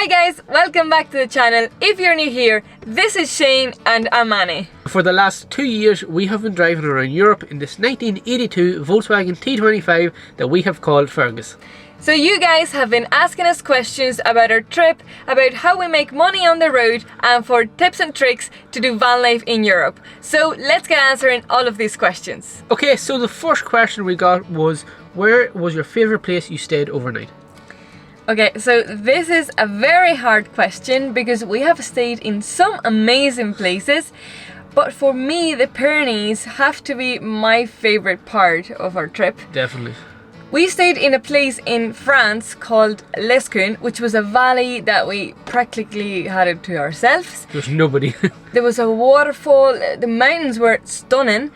Hi guys, welcome back to the channel. If you're new here, this is Shane and I'm Annie. For the last 2 years, we have been driving around Europe in this 1982 Volkswagen T25 that we have called Fergus. So you guys have been asking us questions about our trip, about how we make money on the road, and for tips and tricks to do van life in Europe. So let's get answering all of these questions. Okay, so the first question we got was, where was your favourite place you stayed overnight? Okay, so this is a very hard question because we have stayed in some amazing places, but for me the Pyrenees have to be my favourite part of our trip. Definitely. We stayed in a place in France called 𝗦𝗨𝗣𝗣𝗢𝗥𝗧, which was a valley that we practically had it to ourselves. There's nobody. There was a waterfall, the mountains were stunning,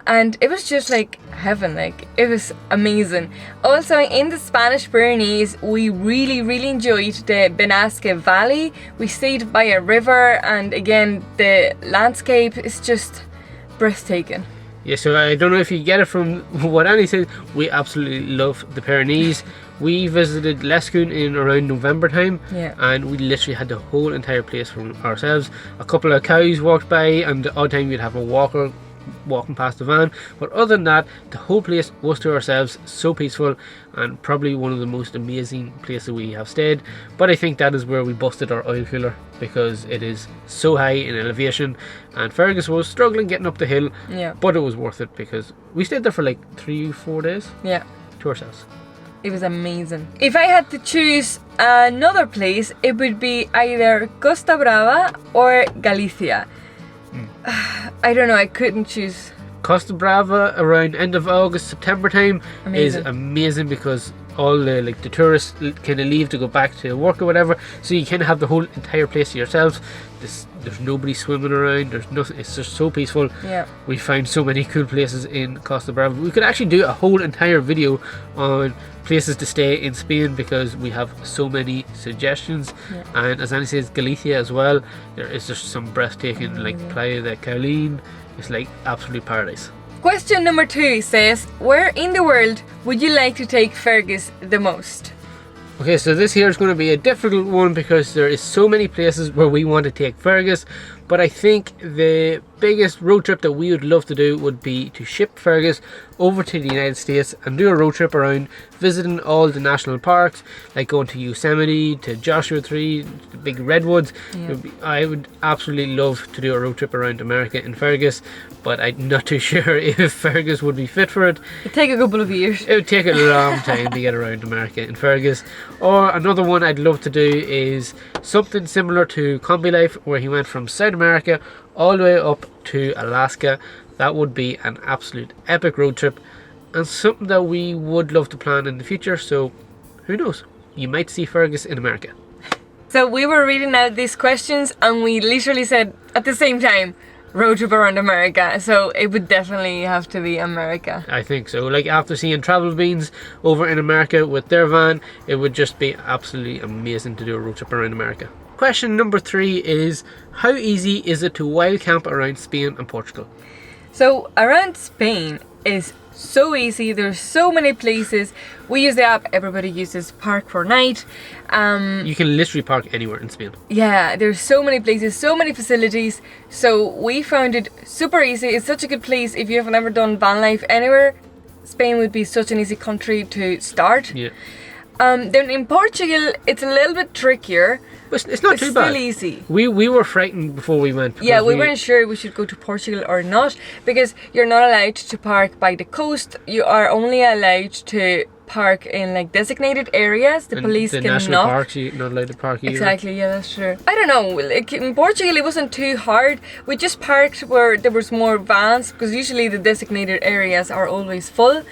and it was just like heaven, like it was amazing. Also in the Spanish Pyrenees, we really enjoyed the 𝗦𝗨𝗣𝗥𝗧 Valley. We stayed by a river, and again the landscape is just breathtaking. Yeah, so I don't know if you get it from what Annie said, we absolutely love the Pyrenees. We visited 𝗦𝗨𝗣𝗥𝗧 in around November time, and we literally had the whole entire place for ourselves. A couple of cows walked by, and the odd time we'd have a walker walking past the van, but other than that, the whole place was to ourselves. So peaceful, and probably one of the most amazing places we have stayed. But I think that is where we busted our oil cooler, because it is so high in elevation, and Fergus was struggling getting up the hill, but it was worth it because we stayed there for like 3-4 days to ourselves. It was amazing. If I had to choose another place, it would be either Costa Brava or Galicia. I don't know, I couldn't choose. Costa Brava around end of August, September time is amazing because all the tourists kind of leave to go back to work or whatever, so you kind of have the whole entire place to yourselves. There's nobody swimming around, there's nothing, it's just so peaceful. We found so many cool places in Costa Brava. We could actually do a whole entire video on places to stay in Spain because we have so many suggestions. And as Annie says, Galicia as well, there is just some breathtaking, like Playa de Carlin. It's like absolute paradise. Question number 2 says, where in the world would you like to take Fergus the most? Okay, so this here is going to be a difficult one because there is so many places where we want to take Fergus, but I think the biggest road trip that we would love to do would be to ship Fergus over to the United States and do a road trip around visiting all the national parks, like going to Yosemite, to Joshua Tree, the big redwoods. I would absolutely love to do a road trip around America in Fergus, but I'm not too sure if Fergus would be fit for it. It'd take a couple of years. It would take a long time to get around America in Fergus. Or another one I'd love to do is something similar to Vanlife, where he went from South America all the way up to Alaska. That would be an absolute epic road trip, and something that we would love to plan in the future. So who knows, you might see Fergus in America. So we were reading out these questions and we literally said at the same time, road trip around America. So it would definitely have to be America. I think so. Like after seeing Travel Beans over in America with their van, it would just be absolutely amazing to do a road trip around America. Question number 3 is, how easy is it to wild camp around Spain and Portugal? So around Spain is so easy. There's so many places. We use the app, everybody uses Park4Night. You can literally park anywhere in Spain. Yeah, there's so many places, so many facilities. So we found it super easy. It's such a good place if you have never done van life anywhere. Spain would be such an easy country to start. Then in Portugal, it's a little bit trickier. But it's not too bad. Still easy. We were frightened before we went. Yeah, we weren't sure we should go to Portugal or not, because you're not allowed to park by the coast. You are only allowed to park in like designated areas. The police the cannot. national parks, you're not allowed to park either. Exactly, yeah, that's true. I don't know, like in Portugal it wasn't too hard. We just parked where there was more vans, because usually the designated areas are always full.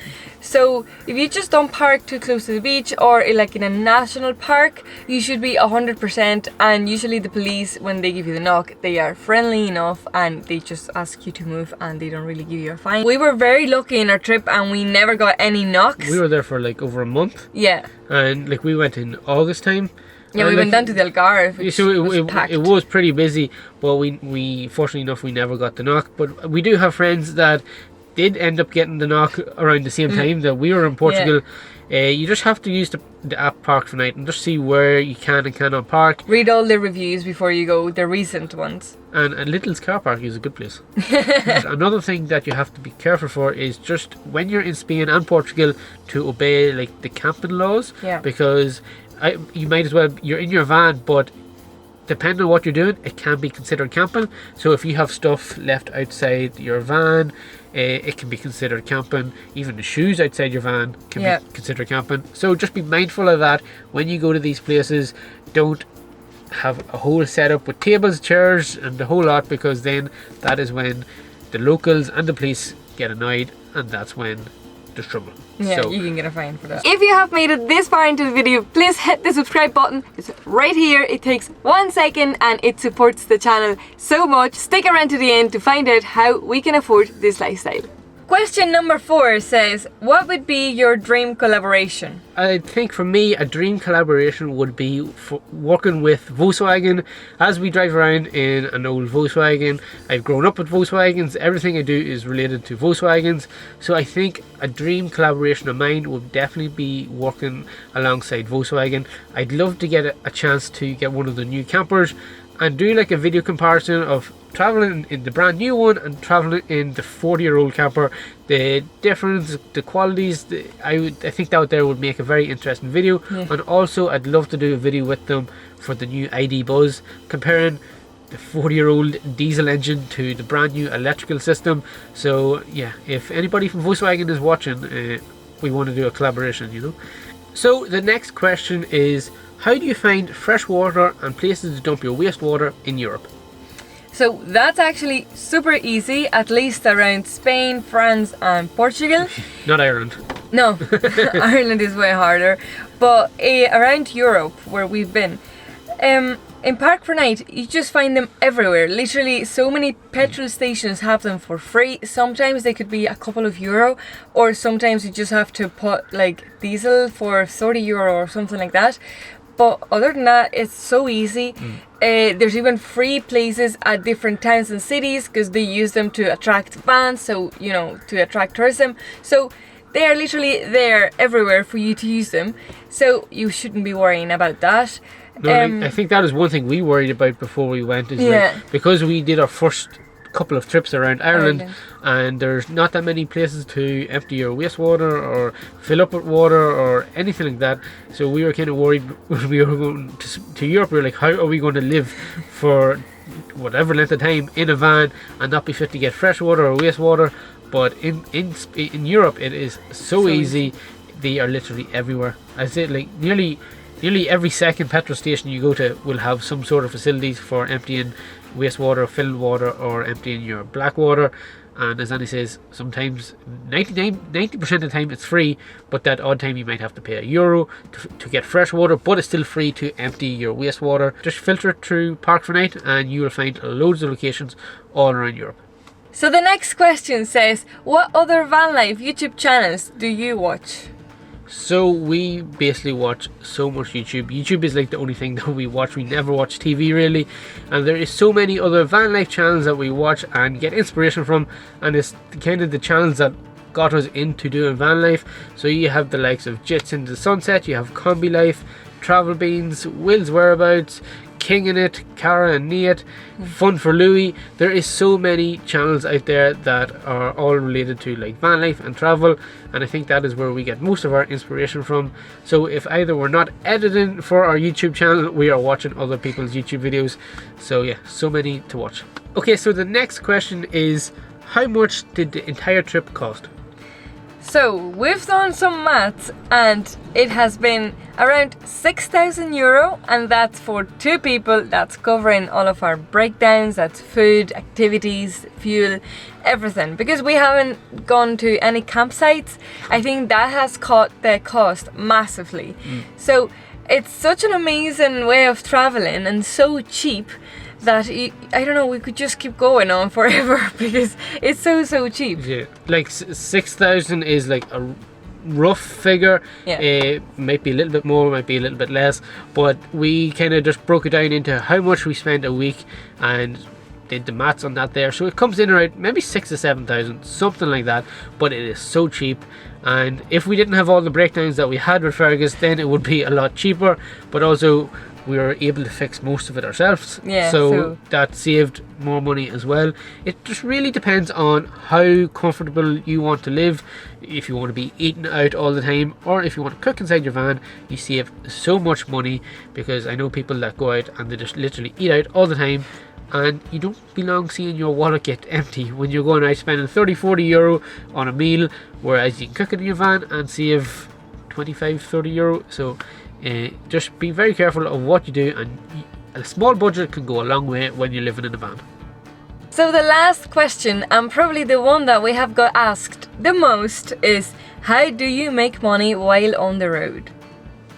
So if you just don't park too close to the beach or like in a national park, you should be 100%. And usually the police, when they give you the knock, they are friendly enough and they just ask you to move and they don't really give you a fine. We were very lucky in our trip and we never got any knocks. We were there for like over a month. Yeah. And like we went in August time. Yeah, we went down to the Algarve, which was packed. It was pretty busy, but we fortunately enough we never got the knock. But we do have friends that did end up getting the knock around the same time that we were in Portugal. You just have to use the app Park for Night and just see where you can and cannot park. Read all the reviews before you go, the recent ones. And Little's car park is a good place. Another thing that you have to be careful for is just when you're in Spain and Portugal to obey like the camping laws. Because you might as well, you're in your van, but depending on what you're doing, it can be considered camping. So if you have stuff left outside your van, it can be considered camping. Even the shoes outside your van can be considered camping. So just be mindful of that when you go to these places. Don't have a whole setup with tables, chairs and the whole lot, because then that is when the locals and the police get annoyed, and that's when there's trouble. Yeah, so you can get a fine for that. If you have made it this far into the video, please hit the subscribe button. It's right here. It takes 1 second and it supports the channel so much. Stick around to the end to find out how we can afford this lifestyle. Question number 4 says, what would be your dream collaboration? I think for me, a dream collaboration would be working with Volkswagen. As we drive around in an old Volkswagen, I've grown up with Volkswagens. Everything I do is related to Volkswagens. So I think a dream collaboration of mine would definitely be working alongside Volkswagen. I'd love to get a chance to get one of the new campers and do like a video comparison of traveling in the brand new one and traveling in the 40-year-old camper, the difference, the qualities. I think that there would make a very interesting video. And also I'd love to do a video with them for the new ID Buzz, comparing the 40-year-old diesel engine to the brand new electrical system. So yeah, if anybody from Volkswagen is watching, we want to do a collaboration, you know. So the next question is, how do you find fresh water and places to dump your wastewater in Europe? So that's actually super easy, at least around Spain, France and Portugal. Not Ireland. No, Ireland is way harder. But around Europe, where we've been, in Park for Night, you just find them everywhere. Literally, so many petrol stations have them for free. Sometimes they could be a couple of euro, or sometimes you just have to put like diesel for 30 euro or something like that. But other than that, it's so easy. There's even free places at different towns and cities because they use them to attract vans, so you know, to attract tourism. So they are literally there everywhere for you to use them. So you shouldn't be worrying about that. No, I think that is one thing we worried about before we went, is like, because we did our first couple of trips around Ireland and there's not that many places to empty your wastewater or fill up with water or anything like that. So we were kind of worried when we were going to Europe. We were like, how are we going to live for whatever length of time in a van and not be fit to get fresh water or wastewater? But in Europe it is so easy. They are literally everywhere. I say like nearly every second petrol station you go to will have some sort of facilities for emptying wastewater, filled water, or emptying your black water. And as Annie says, sometimes 90% of the time it's free, but that odd time you might have to pay €1 to get fresh water, but it's still free to empty your wastewater. Just filter it through Park for Night and you will find loads of locations all around Europe. So the next question says, what other van life YouTube channels do you watch? So we basically watch so much YouTube. YouTube is like the only thing that we watch. We never watch TV really, and there is so many other van life channels that we watch and get inspiration from, and it's kind of the channels that got us into doing van life. So you have the likes of Jets into the Sunset, you have Combi Life, Travel Beans, Will's Whereabouts, King in It, Cara and Nate, Fun for Louis. There is so many channels out there that are all related to like van life and travel, and I think that is where we get most of our inspiration from. So if either we're not editing for our YouTube channel, we are watching other people's YouTube videos. So yeah, so many to watch. Okay, so the next question is, how much did the entire trip cost? So we've done some maths and it has been around €6,000, and that's for 2 people. That's covering all of our breakdowns, that's food, activities, fuel, everything. Because we haven't gone to any campsites, I think that has cut the cost massively. So it's such an amazing way of traveling and so cheap that I don't know, we could just keep going on forever because it's so cheap. Yeah, like 6,000 is like a rough figure. It might be a little bit more, might be a little bit less, but we kind of just broke it down into how much we spent a week, and did the maths on that there. So it comes in around maybe 6,000 to 7,000, something like that. But it is so cheap. And if we didn't have all the breakdowns that we had with Fergus, then it would be a lot cheaper. But also, we were able to fix most of it ourselves. Yeah, so that saved more money as well. It just really depends on how comfortable you want to live. If you want to be eating out all the time, or if you want to cook inside your van, you save so much money, because I know people that go out and they just literally eat out all the time, and you don't belong seeing your wallet get empty when you're going out spending 30-40 euro on a meal, whereas you can cook it in your van and save 25-30 euro. So just be very careful of what you do, and a small budget can go a long way when you're living in a van. So the last question, and probably the one that we have got asked the most, is how do you make money while on the road?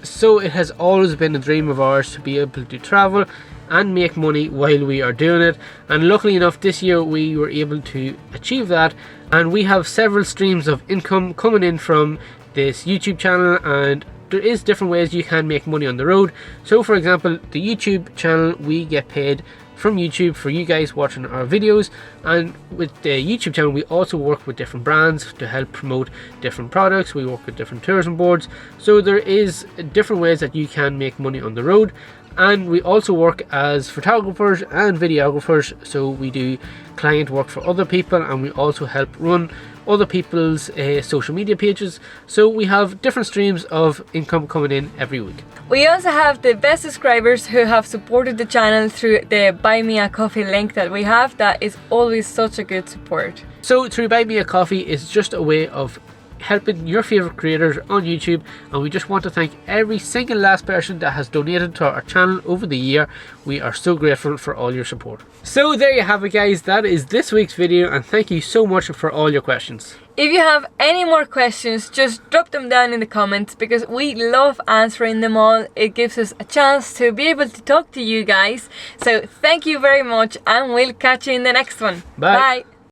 So it has always been a dream of ours to be able to travel and make money while we are doing it, and luckily enough this year we were able to achieve that, and we have several streams of income coming in from this YouTube channel, and there is different ways you can make money on the road. So for example, the YouTube channel, we get paid from YouTube for you guys watching our videos, and with the YouTube channel we also work with different brands to help promote different products. We work with different tourism boards, so there is different ways that you can make money on the road. And we also work as photographers and videographers, so we do client work for other people, and we also help run other people's social media pages. So we have different streams of income coming in every week. We also have the best subscribers who have supported the channel through the Buy Me a Coffee link that we have. That is always such a good support. So through Buy Me a Coffee is just a way of helping your favorite creators on YouTube, and we just want to thank every single last person that has donated to our channel over the year. We are so grateful for all your support. So there you have it guys, that is this week's video, and thank you so much for all your questions. If you have any more questions, just drop them down in the comments, because we love answering them all. It gives us a chance to be able to talk to you guys. So thank you very much, and we'll catch you in the next one. Bye. Bye.